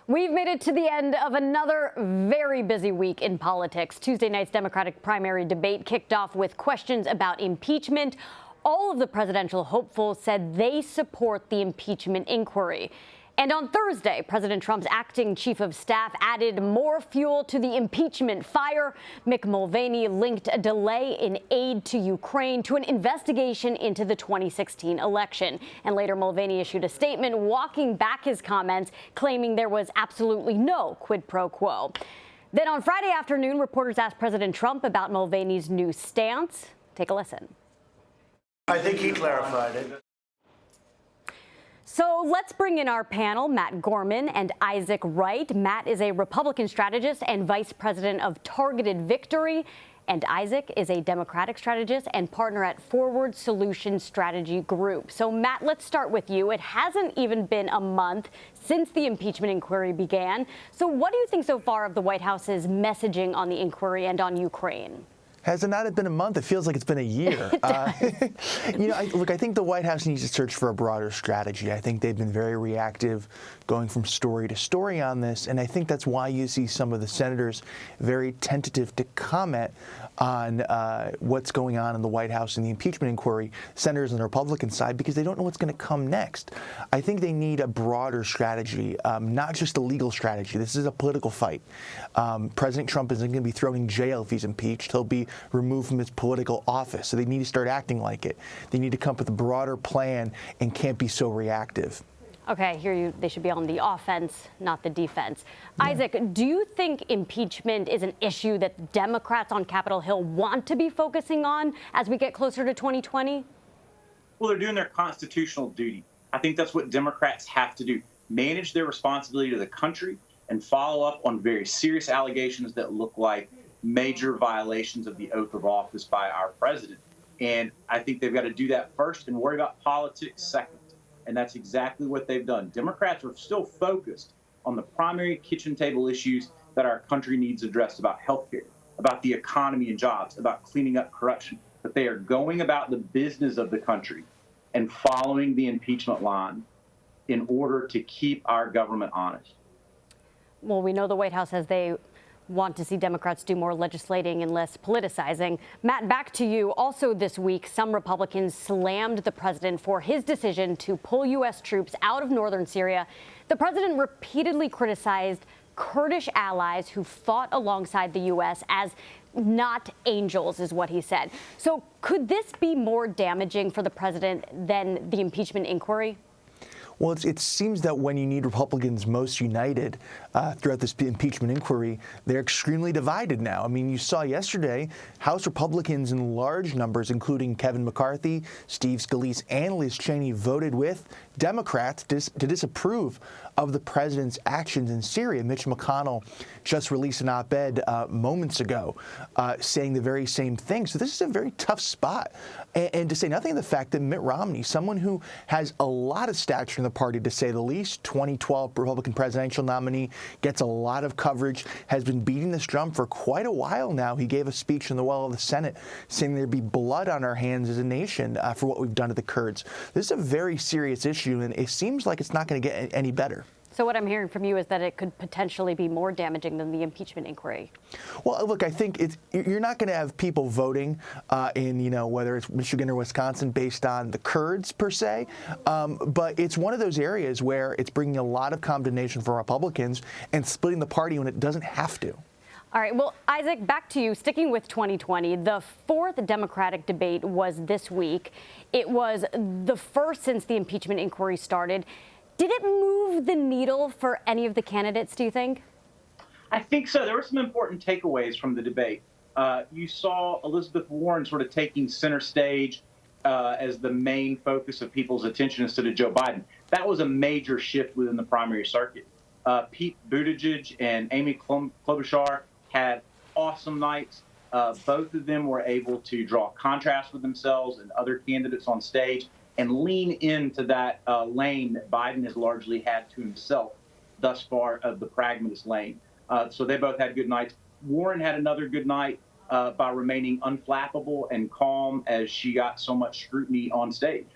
We've made it to the end of another very busy week in politics. Tuesday night's Democratic primary debate kicked off with questions about impeachment. All of the presidential hopefuls said they support the impeachment inquiry. And on Thursday, President Trump's acting chief of staff added more fuel to the impeachment fire. Mick Mulvaney linked a delay in aid to Ukraine to an investigation into the 2016 election. And later, Mulvaney issued a statement walking back his comments, claiming there was absolutely no quid pro quo. Then on Friday afternoon, reporters asked President Trump about Mulvaney's new stance. Take a listen. I think he clarified it. So let's bring in our panel, Matt Gorman and Isaac Wright. Matt is a Republican strategist and vice president of Targeted Victory, and Isaac is a Democratic strategist and partner at Forward Solution Strategy Group. So Matt, let's start with you. It hasn't even been a month since the impeachment inquiry began. So what do you think so far of the White House's messaging on the inquiry and on Ukraine? Has it not been a month? It feels like it's been a year. I think the White House needs to search for a broader strategy. I think they've been very reactive, going from story to story on this, and I think that's why you see some of the senators very tentative to comment on what's going on in the White House and the impeachment inquiry, senators on the Republican side, because they don't know what's going to come next. I think they need a broader strategy, not just a legal strategy. This is a political fight. President Trump isn't going to be thrown in jail if he's impeached. He'll be removed from his political office. So they need to start acting like it. They need to come up with a broader plan and can't be so reactive. Okay, I hear you. They should be on the offense, not the defense. Yeah. Isaac, do you think impeachment is an issue that Democrats on Capitol Hill want to be focusing on as we get closer to 2020? Well, they're doing their constitutional duty. I think that's what Democrats have to do. Manage their responsibility to the country and follow up on very serious allegations that look like major violations of the oath of office by our president. And I think they've got to do that first and worry about politics second. And that's exactly what they've done. Democrats are still focused on the primary kitchen table issues that our country needs addressed about health care, about the economy and jobs, about cleaning up corruption. But they are going about the business of the country and following the impeachment line in order to keep our government honest. Well, we know the White House says they want to see Democrats do more legislating and less politicizing. Matt, back to you. Also this week, some Republicans slammed the president for his decision to pull U.S. troops out of northern Syria. The president repeatedly criticized Kurdish allies who fought alongside the U.S. as not angels, is what he said. So could this be more damaging for the president than the impeachment inquiry? Well, it seems that when you need Republicans most united throughout this impeachment inquiry, they're extremely divided now. I mean, you saw yesterday House Republicans in large numbers, including Kevin McCarthy, Steve Scalise, and Liz Cheney, voted with Democrats to disapprove of the president's actions in Syria. Mitch McConnell just released an op-ed moments ago saying the very same thing. So this is a very tough spot. And to say nothing of the fact that Mitt Romney, someone who has a lot of stature in the party, to say the least, 2012 Republican presidential nominee, gets a lot of coverage, has been beating this drum for quite a while now. He gave a speech in the well of the Senate saying there'd be blood on our hands as a nation for what we've done to the Kurds. This is a very serious issue, and it seems like it's not going to get any better. So what I'm hearing from you is that it could potentially be more damaging than the impeachment inquiry. Well, look, I think you're not going to have people voting in, whether it's Michigan or Wisconsin based on the Kurds per se, but it's one of those areas where it's bringing a lot of condemnation for Republicans and splitting the party when it doesn't have to. All right. Well, Isaac, back to you. Sticking with 2020, the fourth Democratic debate was this week. It was the first since the impeachment inquiry started. Did it move the needle for any of the candidates, do you think? I think so. There were some important takeaways from the debate. You saw Elizabeth Warren sort of taking center stage as the main focus of people's attention instead of Joe Biden. That was a major shift within the primary circuit. Pete Buttigieg and Amy Klobuchar had awesome nights. Both of them were able to draw contrast with themselves and other candidates on stage and lean into that lane that Biden has largely had to himself thus far, of the pragmatist lane. So they both had good nights. Warren had another good night by remaining unflappable and calm as she got so much scrutiny on stage.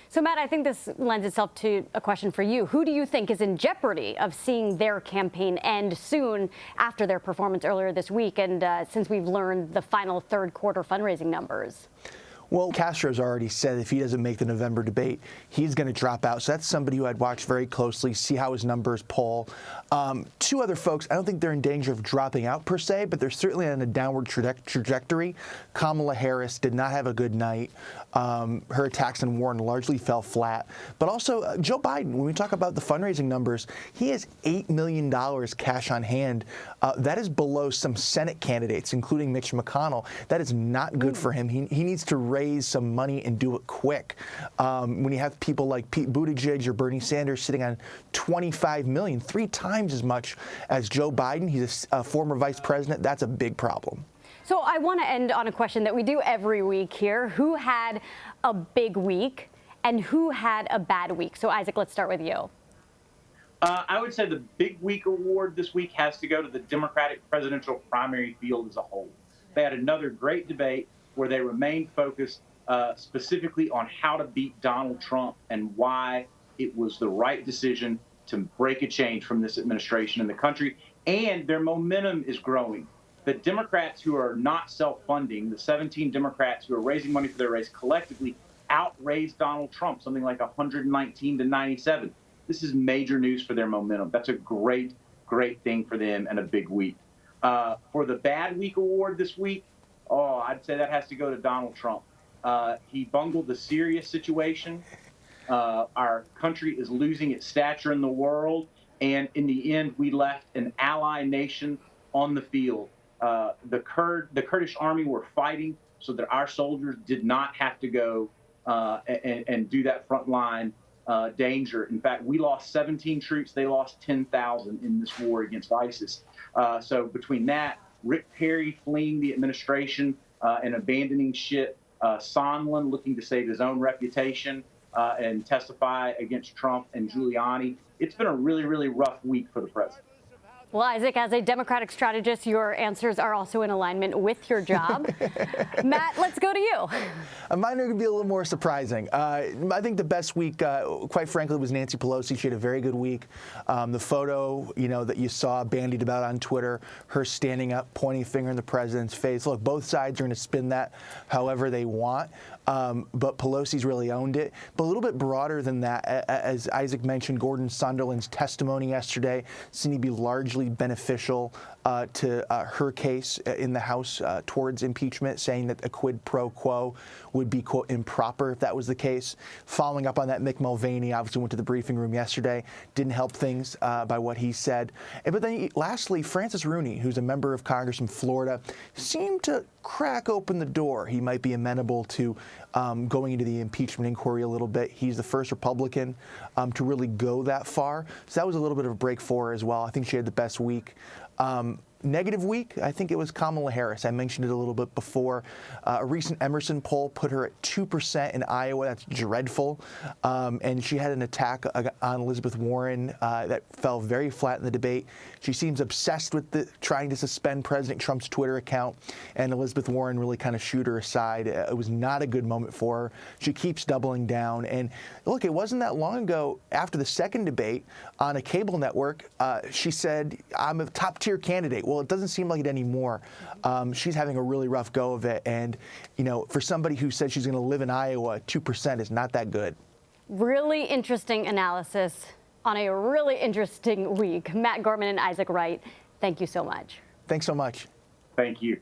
So, Matt, I think this lends itself to a question for you. Who do you think is in jeopardy of seeing their campaign end soon after their performance earlier this week and since we've learned the final third quarter fundraising numbers? Well, Castro's already said if he doesn't make the November debate, he's going to drop out. So that's somebody who I'd watch very closely, see how his numbers poll. Two other folks, I don't think they're in danger of dropping out per se, but they're certainly on a downward trajectory. Kamala Harris did not have a good night. Her attacks on Warren largely fell flat. But also Joe Biden, when we talk about the fundraising numbers, he has $8 million cash on hand. That is below some Senate candidates, including Mitch McConnell. That is not good for him. He needs to raise some money and do it quick. When you have people like Pete Buttigieg or Bernie Sanders sitting on $25 million, 3 times as much as Joe Biden, he's a former vice president, that's a big problem. So I want to end on a question that we do every week here. Who had a big week and who had a bad week? So, Isaac, let's start with you. I would say the Big Week award this week has to go to the Democratic presidential primary field as a whole. They had another great debate where they remained focused specifically on how to beat Donald Trump and why it was the right decision to break a change from this administration in the country. And their momentum is growing. The Democrats who are not self-funding, the 17 Democrats who are raising money for their race collectively outraised Donald Trump, something like 119 to 97. This is major news for their momentum. That's a great, great thing for them and a big week. For the Bad Week award this week, I'd say that has to go to Donald Trump. He bungled the Syria situation. Our country is losing its stature in the world. And in the end, we left an ally nation on the field. The Kurdish army were fighting so that our soldiers did not have to go and do that frontline danger. In fact, we lost 17 troops. They lost 10,000 in this war against ISIS. So between that, Rick Perry fleeing the administration and abandoning ship, Sondland looking to save his own reputation and testify against Trump and Giuliani, it's been a really, really rough week for the president. Well, Isaac, as a Democratic strategist, your answers are also in alignment with your job. Matt, let's go to you. Mine are going to be a little more surprising. I think the best week, quite frankly, was Nancy Pelosi. She had a very good week. The photo, that you saw bandied about on Twitter, her standing up, pointing a finger in the president's face. Look, both sides are going to spin that however they want. But Pelosi's really owned it. But a little bit broader than that, as Isaac mentioned, Gordon Sondland's testimony yesterday seemed to be largely beneficial to her case in the House towards impeachment, saying that a quid pro quo would be, quote, improper if that was the case. Following up on that, Mick Mulvaney obviously went to the briefing room yesterday, didn't help things by what he said. But then lastly, Francis Rooney, who's a member of Congress from Florida, seemed to crack open the door. He might be amenable to going into the impeachment inquiry a little bit. He's the first Republican to really go that far. So that was a little bit of a break for her as well. I think she had the best week. Negative week, I think it was Kamala Harris. I mentioned it a little bit before. A recent Emerson poll put her at 2% in Iowa. That's dreadful. And she had an attack on Elizabeth Warren that fell very flat in the debate. She seems obsessed with trying to suspend President Trump's Twitter account, and Elizabeth Warren really kind of shooed her aside. It was not a good moment for her. She keeps doubling down. And look, it wasn't that long ago after the second debate on a cable network, she said, I'm a top-tier candidate. Well, it doesn't seem like it anymore. She's having a really rough go of it. And, for somebody who said she's going to live in Iowa, 2% is not that good. Really interesting analysis on a really interesting week. Matt Gorman and Isaac Wright, thank you so much. Thanks so much. Thank you.